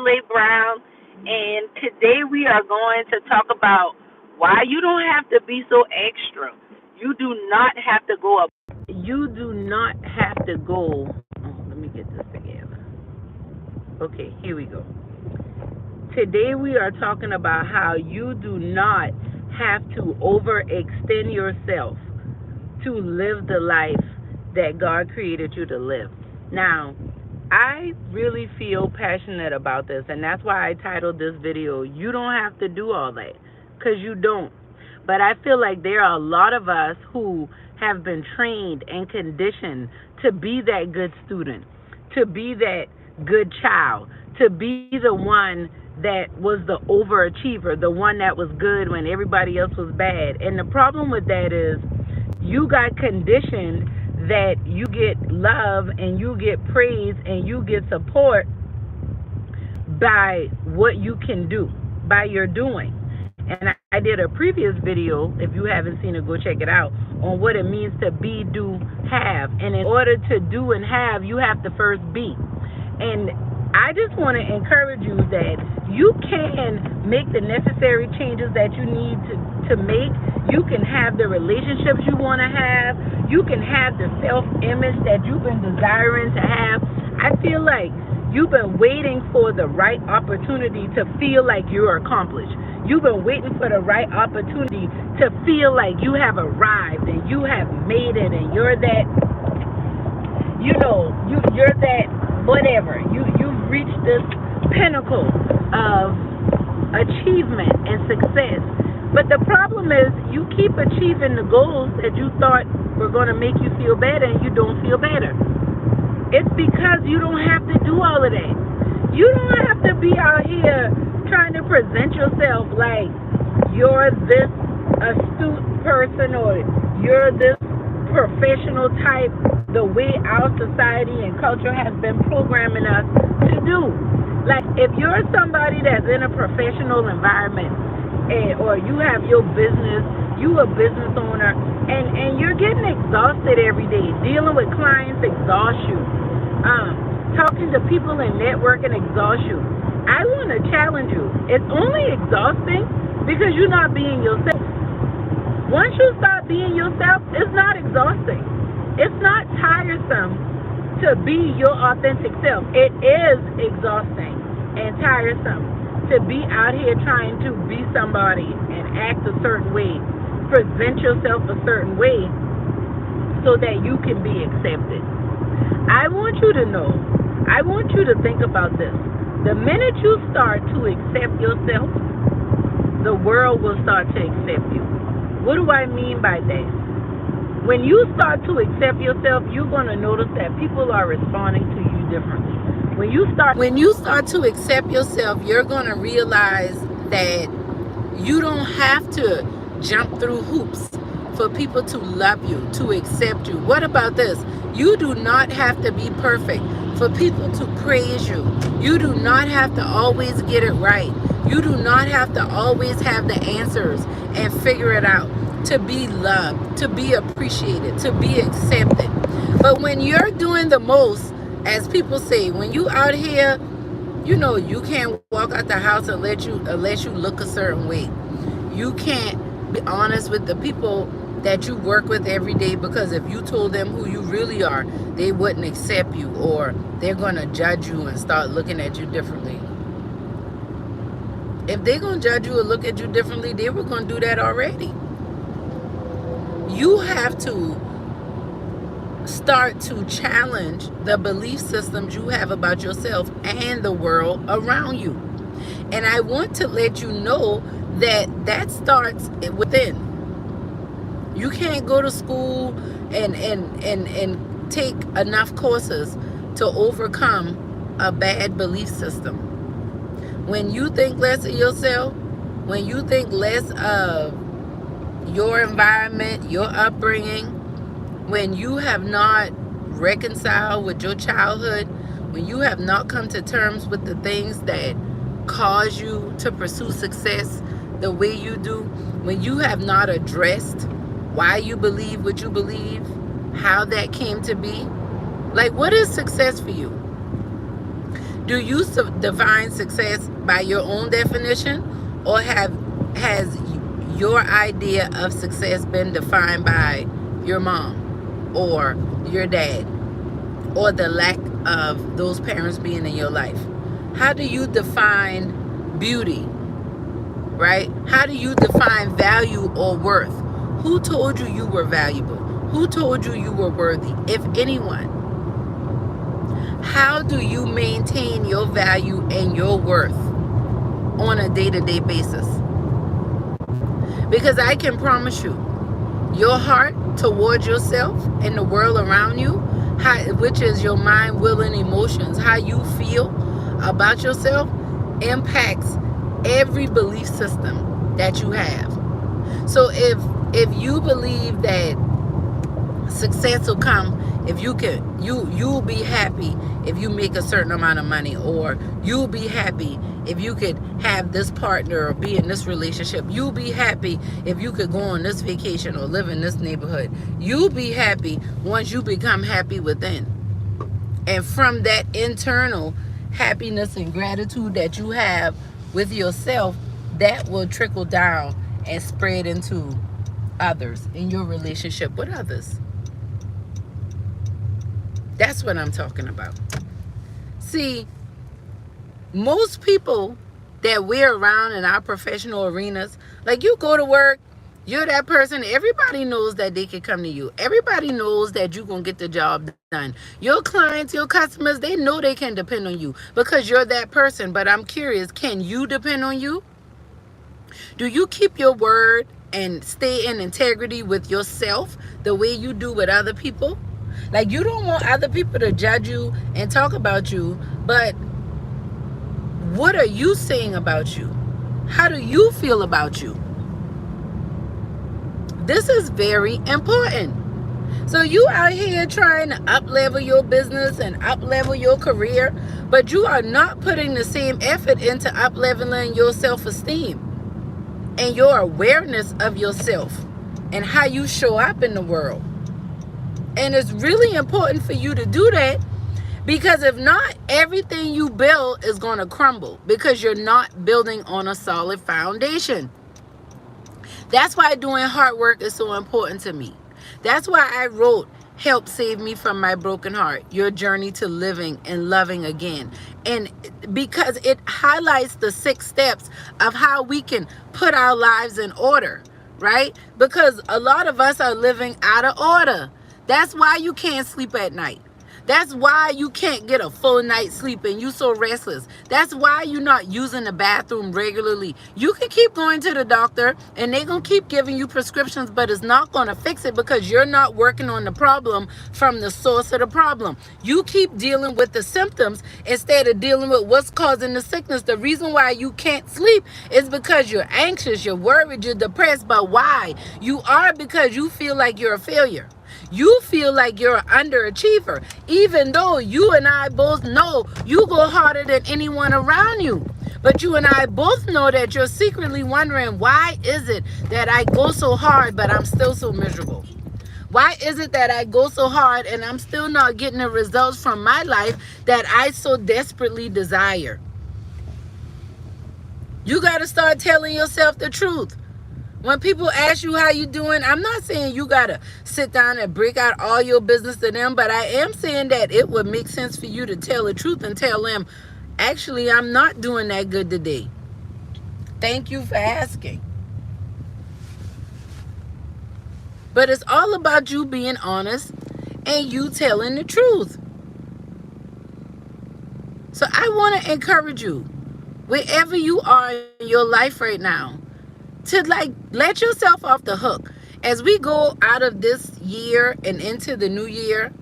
Adelai Brown, and today we are going to talk about why you don't have to be so extra. You do not have to go up. You do not have to go. Oh, let me get this together. Okay, here we go. Today we are talking about how you do not have to overextend yourself to live the life that God created you to live. Now, I really feel passionate about this, and that's why I titled this video, You Don't Have to Do All That, because you don't. But I feel like there are a lot of us who have been trained and conditioned to be that good student, to be that good child, to be the one that was the overachiever, the one that was good when everybody else was bad. And the problem with that is you got conditioned that you get love and you get praise and you get support by what you can do, by your doing. And I did a previous video, if you haven't seen it, go check it out, on what it means to be, do, have. And in order to do and have, you have to first be. And I just want to encourage you that you can make the necessary changes that you need to make. You can have the relationships you want to have. You can have the self-image that you've been desiring to have. I feel like you've been waiting for the right opportunity to feel like you're accomplished. You've been waiting for the right opportunity to feel like you have arrived and you have made it and you're that, you're that whatever. You've reached this pinnacle of achievement and success. But the problem is you keep achieving the goals that you thought were going to make you feel better and you don't feel better. It's because you don't have to do all of that. You don't have to be out here trying to present yourself like you're this astute person or you're this professional type the way our society and culture has been programming us to do. Like if you're somebody that's in a professional environment or you have your business, you a business owner, and you're getting exhausted every day. Dealing with clients exhausts you. Talking to people and networking exhausts you. I want to challenge you. It's only exhausting because you're not being yourself. Once you start being yourself, it's not exhausting. It's not tiresome to be your authentic self. It is exhausting and tiresome to be out here trying to be somebody and act a certain way, present yourself a certain way so that you can be accepted. I want you to know, I want you to think about this. The minute you start to accept yourself, the world will start to accept you. What do I mean by that? When you start to accept yourself, you're going to notice that people are responding to you differently. When you start to accept yourself, you're going to realize that you don't have to jump through hoops for people to love you, to accept you. What about this? You do not have to be perfect for people to praise you. You do not have to always get it right. You do not have to always have the answers and figure it out. To be loved, to be appreciated, to be accepted. But when you're doing the most, as people say, when you out here, you can't walk out the house unless you look a certain way. You can't be honest with the people that you work with every day, because if you told them who you really are, they wouldn't accept you, or they're going to judge you and start looking at you differently. If they're going to judge you or look at you differently, they were going to do that already. You have to start to challenge the belief systems you have about yourself and the world around you. And I want to let you know that starts within. You can't go to school and take enough courses to overcome a bad belief system. When you think less of yourself, when you think less of your environment, your upbringing, when you have not reconciled with your childhood, when you have not come to terms with the things that cause you to pursue success the way you do, when you have not addressed why you believe what you believe, how that came to be, like, what is success for you? Do you define success by your own definition, or has your idea of success been defined by your mom or your dad, or the lack of those parents being in your life? How do you define beauty, right? How do you define value or worth? Who told you you were valuable? Who told you you were worthy, if anyone? How do you maintain your value and your worth on a day-to-day basis? Because I can promise you, your heart towards yourself and the world around you, which is your mind, will, and emotions, how you feel about yourself, impacts every belief system that you have. So if you believe that success will come if you'll be happy if you make a certain amount of money, or you'll be happy if you could have this partner or be in this relationship, you'll be happy if you could go on this vacation or live in this neighborhood, you'll be happy once you become happy within. And from that internal happiness and gratitude that you have with yourself, that will trickle down and spread into others, in your relationship with others. That's what I'm talking about. See, most people that we're around in our professional arenas, like, you go to work, you're that person, everybody knows that they can come to you. Everybody knows that you're going to get the job done. Your clients, your customers, they know they can depend on you because you're that person. But I'm curious, can you depend on you? Do you keep your word and stay in integrity with yourself the way you do with other people? Like, you don't want other people to judge you and talk about you, but what are you saying about you? How do you feel about you? This is very important. So you out here trying to up-level your business and up-level your career, but you are not putting the same effort into up-leveling your self-esteem and your awareness of yourself and how you show up in the world. And it's really important for you to do that, because if not, everything you build is going to crumble because you're not building on a solid foundation. That's why doing hard work is so important to me. That's why I wrote Help Save Me from My Broken Heart, Your Journey to Living and Loving Again. And because it highlights the 6 steps of how we can put our lives in order, right? Because a lot of us are living out of order. That's why you can't sleep at night. That's why you can't get a full night's sleep and you so restless. That's why you're not using the bathroom regularly. You can keep going to the doctor and they're going to keep giving you prescriptions, but it's not going to fix it because you're not working on the problem from the source of the problem. You keep dealing with the symptoms instead of dealing with what's causing the sickness. The reason why you can't sleep is because you're anxious, you're worried, you're depressed. But why? You are because you feel like you're a failure. You feel like you're an underachiever, even though you and I both know you go harder than anyone around you. But you and I both know that you're secretly wondering, why is it that I go so hard, but I'm still so miserable? Why is it that I go so hard and I'm still not getting the results from my life that I so desperately desire? You got to start telling yourself the truth. When people ask you how you doing, I'm not saying you got to sit down and break out all your business to them, but I am saying that it would make sense for you to tell the truth and tell them, actually, I'm not doing that good today. Thank you for asking. But it's all about you being honest and you telling the truth. So I want to encourage you, wherever you are in your life right now, to let yourself off the hook. As we go out of this year and into the new year,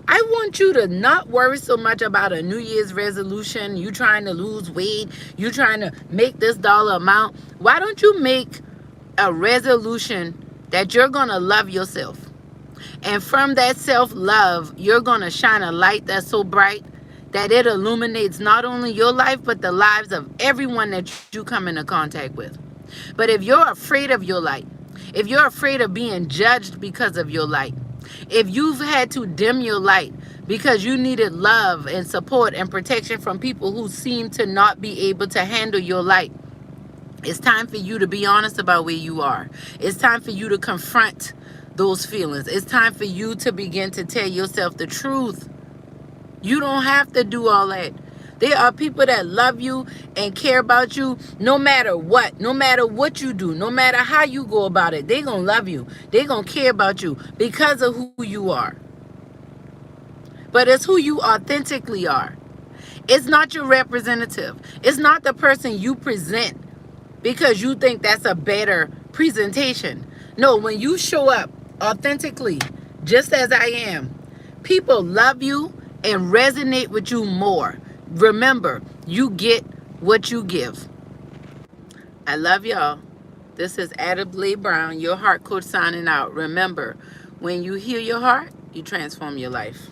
I want you to not worry so much about a New Year's resolution, you trying to lose weight, you trying to make this dollar amount. Why don't you make a resolution that you're going to love yourself? And from that self-love, you're going to shine a light that's so bright that it illuminates not only your life, but the lives of everyone that you come into contact with. But if you're afraid of your light, if you're afraid of being judged because of your light, if you've had to dim your light because you needed love and support and protection from people who seem to not be able to handle your light. It's time for you to be honest about where you are. It's time for you to confront those feelings. It's time for you to begin to tell yourself the truth. You don't have to do all that. There are people that love you and care about you no matter what you do, no matter how you go about it. They're going to love you. They're going to care about you because of who you are. But it's who you authentically are. It's not your representative. It's not the person you present because you think that's a better presentation. No, when you show up authentically, just as I am, people love you and resonate with you more. Remember, you get what you give. I love y'all. This is Adelai Brown, your heart coach, signing out. Remember, when you heal your heart, you transform your life.